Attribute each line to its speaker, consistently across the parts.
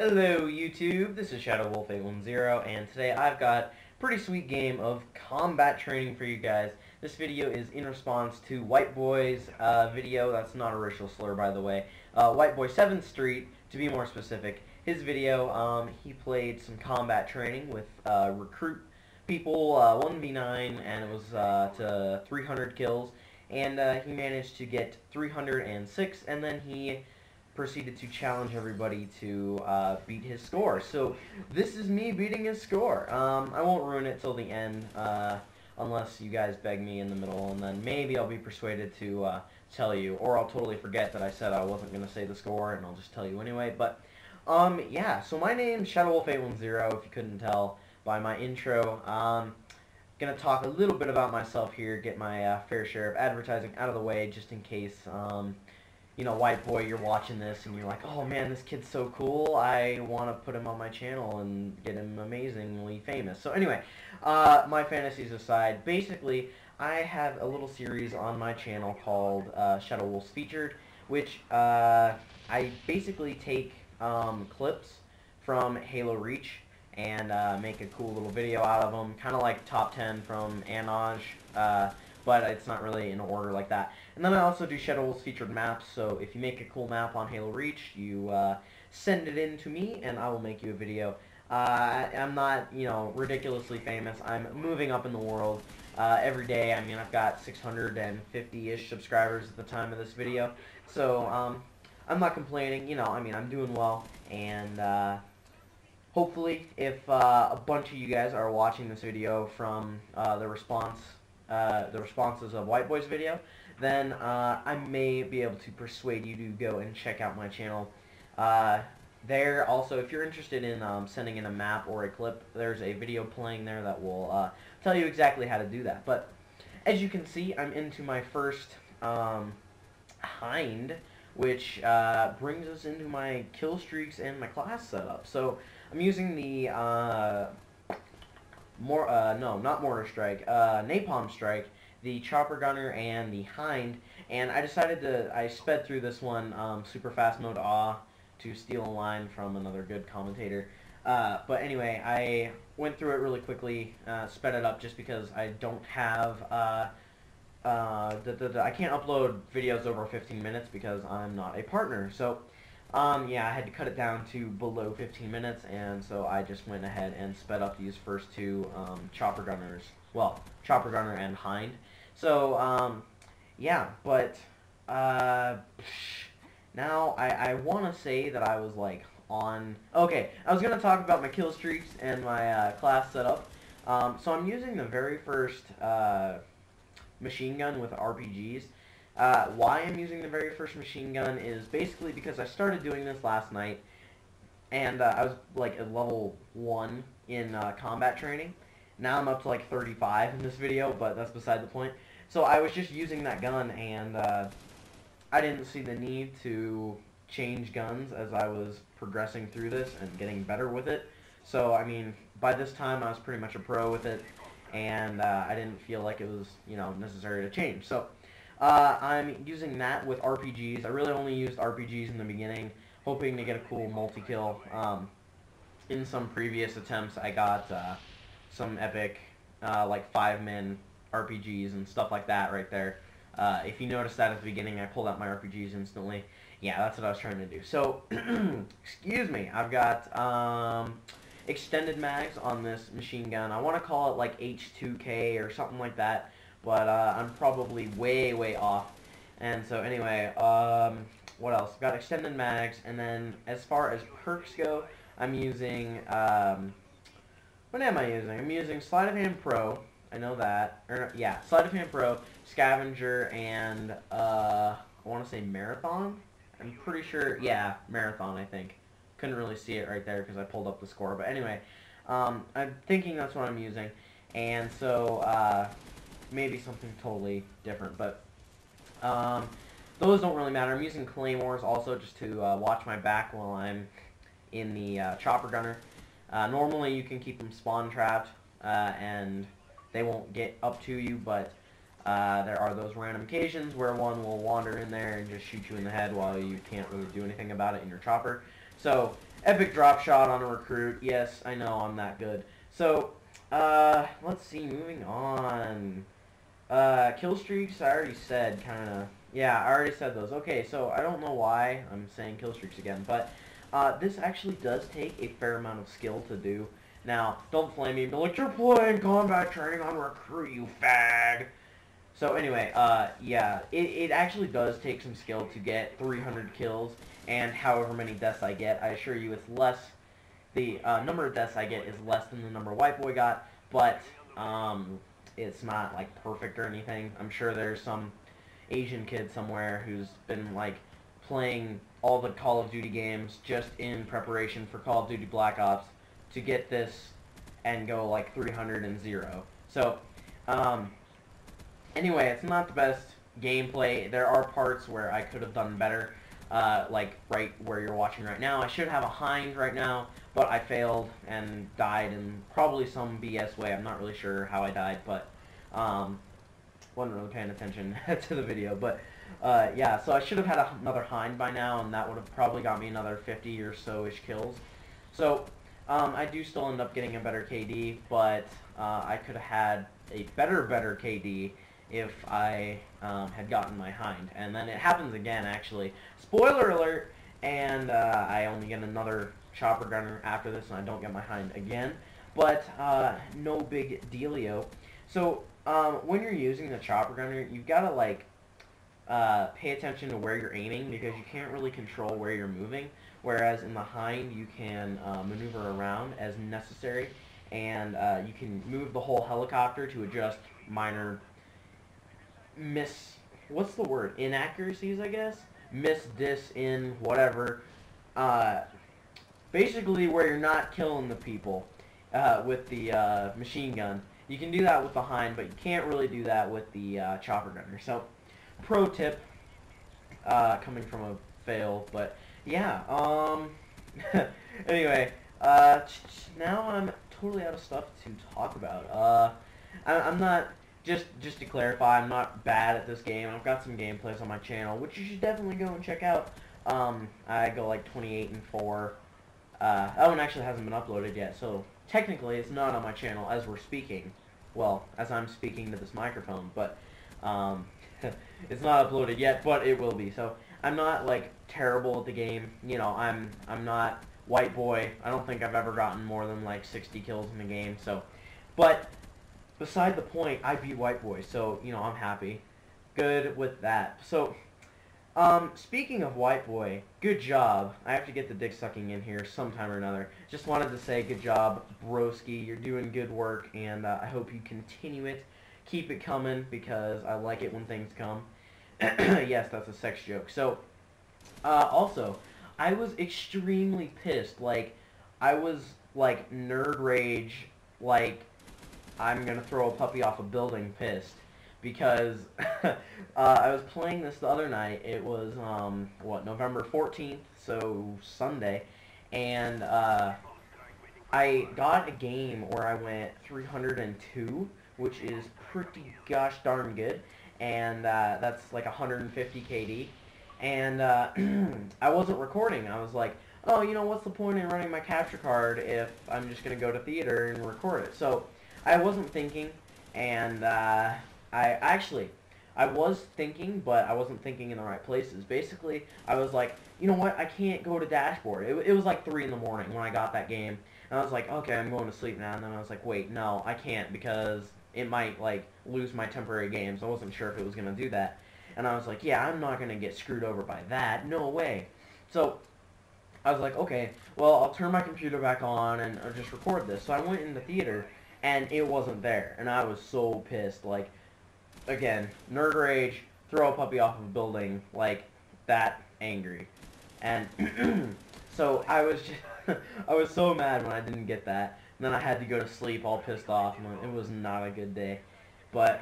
Speaker 1: Hello YouTube, this is ShadowWolf810 and today I've got a pretty sweet game of combat training for you guys. This video is in response to WhiteBoy's video. That's not a racial slur, by the way. WhiteBoy 7th Street, to be more specific. His video, he played some combat training with recruit people 1v9 and it was to 300 kills, and he managed to get 306, and then he proceeded to challenge everybody to beat his score. So this is me beating his score. I won't ruin it till the end unless you guys beg me in the middle, and then maybe I'll be persuaded to tell you, or I'll totally forget that I said I wasn't going to say the score and I'll just tell you anyway. But yeah, so my name's ShadowWolf810, if you couldn't tell by my intro. Gonna talk a little bit about myself here, get my fair share of advertising out of the way, just in case you know, white boy, you're watching this and you're like, oh man, this kid's so cool, I want to put him on my channel and get him amazingly famous. So anyway, my fantasies aside, basically, I have a little series on my channel called Shadow Wolves Featured, which I basically take clips from Halo Reach and make a cool little video out of them, kind of like top 10 from Anoj, but it's not really in order like that. And then I also do Shadow Wolves featured maps, so if you make a cool map on Halo Reach, you send it in to me and I will make you a video. I'm not, you know, ridiculously famous. I'm moving up in the world every day. I mean, I've got 650-ish subscribers at the time of this video, so I'm not complaining. You know, I mean, I'm doing well, and hopefully if a bunch of you guys are watching this video from the responses of WhiteBoy's video, then I may be able to persuade you to go and check out my channel. There also, if you're interested in sending in a map or a clip, there's a video playing there that will tell you exactly how to do that. But as you can see, I'm into my first hind, which brings us into my kill streaks and my class setup. So I'm using the not Mortar Strike, Napalm Strike, the Chopper Gunner, and the Hind, and I decided I sped through this one super fast mode to steal a line from another good commentator. But anyway, I went through it really quickly, sped it up just because I don't have, I can't upload videos over 15 minutes because I'm not a partner. So yeah, I had to cut it down to below 15 minutes, and so I just went ahead and sped up these first two Chopper Gunners. Well, Chopper Gunner and Hind. So, yeah, but now I want to say that I was, like, on... Okay, I was going to talk about my kill streaks and my class setup. So I'm using the very first machine gun with RPGs. Why I'm using the very first machine gun is basically because I started doing this last night, and I was like at level 1 in combat training. Now I'm up to like 35 in this video, but that's beside the point. So I was just using that gun, and I didn't see the need to change guns as I was progressing through this and getting better with it. So I mean, by this time I was pretty much a pro with it, and I didn't feel like it was, you know, necessary to change. So I'm using that with RPGs. I really only used RPGs in the beginning, hoping to get a cool multi-kill. In some previous attempts, I got some epic, like 5-man RPGs and stuff like that right there. If you noticed that at the beginning, I pulled out my RPGs instantly. Yeah, that's what I was trying to do. So, excuse me, I've got extended mags on this machine gun. I want to call it like H2K or something like that, but I'm probably way off. And so anyway, what else? Got extended mags, and then as far as perks go, I'm using, what am I using? I'm using Sleight of Hand Pro, I know that, yeah, Sleight of Hand Pro, Scavenger, and I want to say Marathon? I'm pretty sure, yeah, Marathon, I think. Couldn't really see it right there because I pulled up the score, but anyway, I'm thinking that's what I'm using, and so, maybe something totally different, but those don't really matter. I'm using Claymores also just to watch my back while I'm in the Chopper Gunner. Normally you can keep them spawn trapped and they won't get up to you, but there are those random occasions where one will wander in there and just shoot you in the head while you can't really do anything about it in your chopper. So Epic drop shot on a recruit. Yes, I know I'm that good. So, let's see, moving on. Kill streaks, I already said, kinda. Yeah, I already said those. Okay, so I don't know why I'm saying kill streaks again, but this actually does take a fair amount of skill to do. Now, don't flame me, but like, you're playing combat training on recruit, you fag. So anyway, yeah, it actually does take some skill to get 300 kills, and however many deaths I get, I assure you it's less, the number of deaths I get is less than the number White Boy got, but it's not like perfect or anything. I'm sure there's some Asian kid somewhere who's been like playing all the Call of Duty games just in preparation for Call of Duty Black Ops to get this and go like 300 and 0. So, anyway, it's not the best gameplay. There are parts where I could have done better, like right where you're watching right now. I should have a hind right now, but I failed and died in probably some BS way. I'm not really sure how I died, but wasn't really paying attention to the video. But yeah, so I should have had another hind by now, and that would have probably got me another 50 or so-ish kills. So I do still end up getting a better KD, but I could have had a better KD if I had gotten my hind. And then it happens again, actually. Spoiler alert! And I only get another chopper gunner after this, and I don't get my hind again. But no big dealio. So when you're using the chopper gunner, you've got to like pay attention to where you're aiming, because you can't really control where you're moving. Whereas in the hind, you can maneuver around as necessary, and you can move the whole helicopter to adjust minor what's the word? Inaccuracies, I guess? In, whatever. Basically where you're not killing the people with the machine gun. You can do that with the hind, but you can't really do that with the chopper gunner. So, pro tip, coming from a fail, but yeah, anyway, now I'm totally out of stuff to talk about. I'm not, just to clarify, I'm not bad at this game. I've got some gameplays on my channel, which you should definitely go and check out. I go like 28 and 4. That one actually hasn't been uploaded yet, so technically it's not on my channel as we're speaking. Well, as I'm speaking to this microphone, but it's not uploaded yet, but it will be. So I'm not like terrible at the game. You know, I'm not White Boy. I don't think I've ever gotten more than like 60 kills in the game. So, but beside the point, I beat White Boy, so you know I'm happy. Good with that. So, speaking of White Boy, good job. I have to get the dick sucking in here sometime or another. Just wanted to say good job, broski. You're doing good work, and I hope you continue it. Keep it coming, because I like it when things come. Yes, that's a sex joke. So, also, I was extremely pissed. Like, I was, like, nerd rage, like, I'm gonna throw a puppy off a building pissed. Because I was playing this the other night. It was, what, November 14th, so Sunday. And I got a game where I went 302, which is pretty gosh darn good. And that's like 150 KD. And I wasn't recording. I was like, oh, you know, what's the point in running my capture card if I'm just going to go to theater and record it? So I wasn't thinking, and I was thinking, but I wasn't thinking in the right places. Basically, I was like, you know what, I can't go to dashboard. It was like 3 in the morning when I got that game, and I was like, okay, I'm going to sleep now. And then I was like, wait, no, I can't, because it might, like, lose my temporary games. I wasn't sure if it was going to do that. And I was like, yeah, I'm not going to get screwed over by that. No way. So I was like, okay, well, I'll turn my computer back on and I'll just record this. So I went in the theater, and it wasn't there. And I was so pissed. Like, again, nerd rage, throw a puppy off of a building, like, that angry. And so I was just, I was so mad when I didn't get that. And then I had to go to sleep all pissed off, and it was not a good day. But,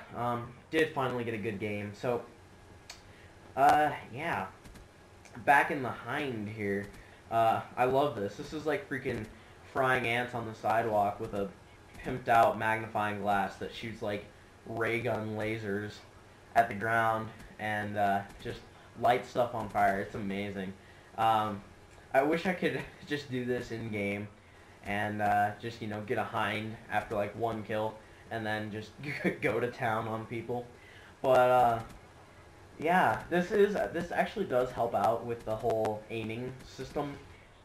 Speaker 1: did finally get a good game. So, yeah. Back in the hind here. I love this. This is like freaking frying ants on the sidewalk with a pimped out magnifying glass that shoots like ray gun lasers at the ground and just lights stuff on fire. It's amazing. I wish I could just do this in game and just, you know, get a hind after like one kill and then just go to town on people. But yeah, this actually does help out with the whole aiming system.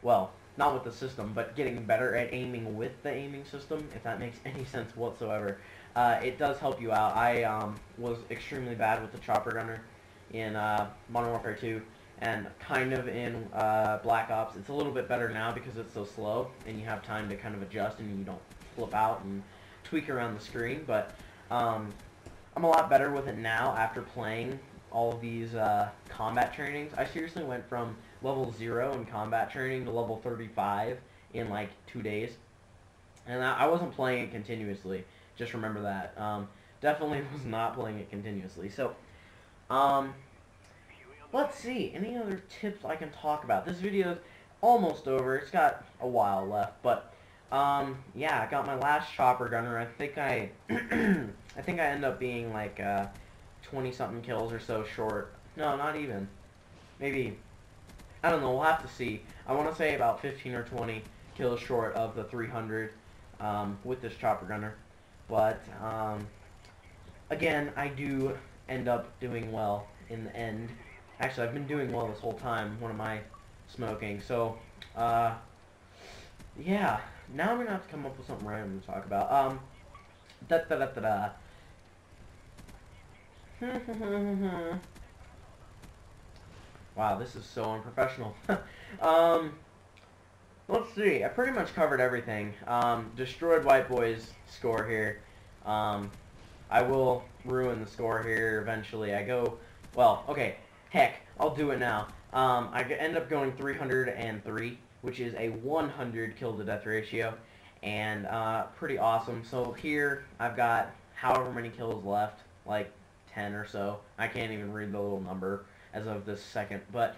Speaker 1: Well, not with the system, but getting better at aiming with the aiming system, if that makes any sense whatsoever. It does help you out. I was extremely bad with the chopper gunner in Modern Warfare 2, and kind of in Black Ops. It's a little bit better now because it's so slow, and you have time to kind of adjust, and you don't flip out and tweak around the screen. But I'm a lot better with it now after playing all of these combat trainings. I seriously went from level 0 in combat training to level 35 in like 2 days. And I wasn't playing it continuously. Just remember that. Definitely was not playing it continuously. So, let's see. Any other tips I can talk about? This video is almost over. It's got a while left. But, yeah, I got my last chopper gunner. I think I end up being like 20-something kills or so short. No, not even. Maybe, I don't know, we'll have to see. I want to say about 15 or 20 kills short of the 300 with this chopper gunner. But, again, I do end up doing well in the end. Actually, I've been doing well this whole time. What am I smoking? So, yeah. Now I'm going to have to come up with something random to talk about. Wow, this is so unprofessional. Let's see. I pretty much covered everything. Destroyed WhiteBoy's score here. I will ruin the score here eventually. Well, okay, heck, I'll do it now. I end up going 303, which is a 100 kill to death ratio, and pretty awesome. So here I've got however many kills left, like 10 or so. I can't even read the little number as of this second, but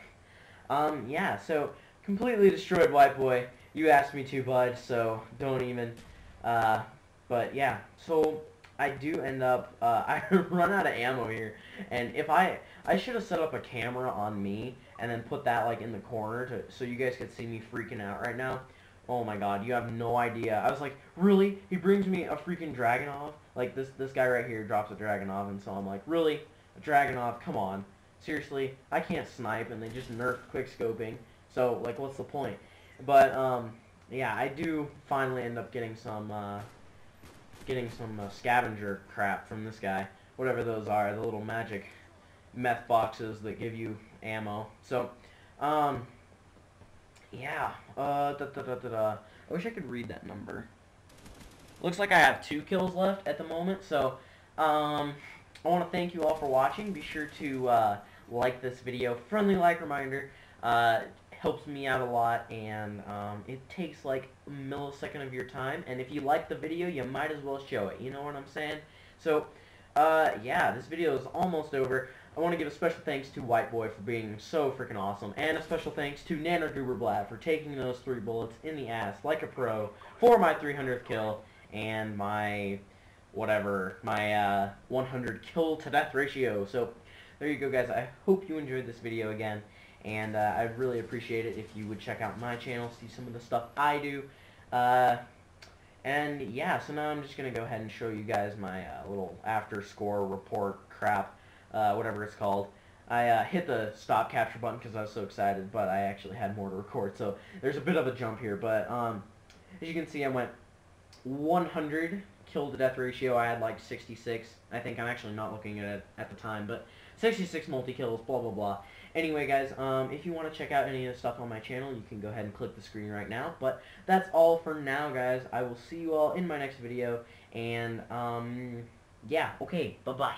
Speaker 1: yeah, so completely destroyed WhiteBoy. You asked me to, bud, so don't even. But yeah, so I do end up, I run out of ammo here, and if I should have set up a camera on me and then put that like in the corner so you guys could see me freaking out right now. Oh my god, you have no idea. I was like, really? He brings me a freaking Dragunov? Like, this guy right here drops a Dragunov, and so I'm like, really? A Dragunov? Come on. Seriously? I can't snipe, and they just nerfed quickscoping. So, like, what's the point? But, yeah, I do finally end up getting some scavenger crap from this guy. Whatever those are, the little magic meth boxes that give you ammo. So, yeah, I wish I could read that number. Looks like I have 2 kills left at the moment, so, I want to thank you all for watching. Be sure to, like this video. Friendly like reminder, helps me out a lot, and, it takes like a millisecond of your time, and if you like the video, you might as well show it, you know what I'm saying? So, yeah, this video is almost over. I want to give a special thanks to WhiteBoy for being so freaking awesome, and a special thanks to NanoGooberBlad for taking those 3 bullets in the ass like a pro for my 300th kill and my, whatever, my 100 kill to death ratio. So, there you go, guys. I hope you enjoyed this video again, and I'd really appreciate it if you would check out my channel, see some of the stuff I do. And yeah, so now I'm just going to go ahead and show you guys my little after score report crap. Whatever it's called. I hit the stop capture button because I was so excited, but I actually had more to record, so there's a bit of a jump here. But as you can see, I went 100 kill to death ratio. I had like 66. I think I'm actually not looking at it at the time, but 66 multi-kills, blah, blah, blah. Anyway, guys, if you want to check out any of the stuff on my channel, you can go ahead and click the screen right now. But that's all for now, guys. I will see you all in my next video, and yeah, okay, bye-bye.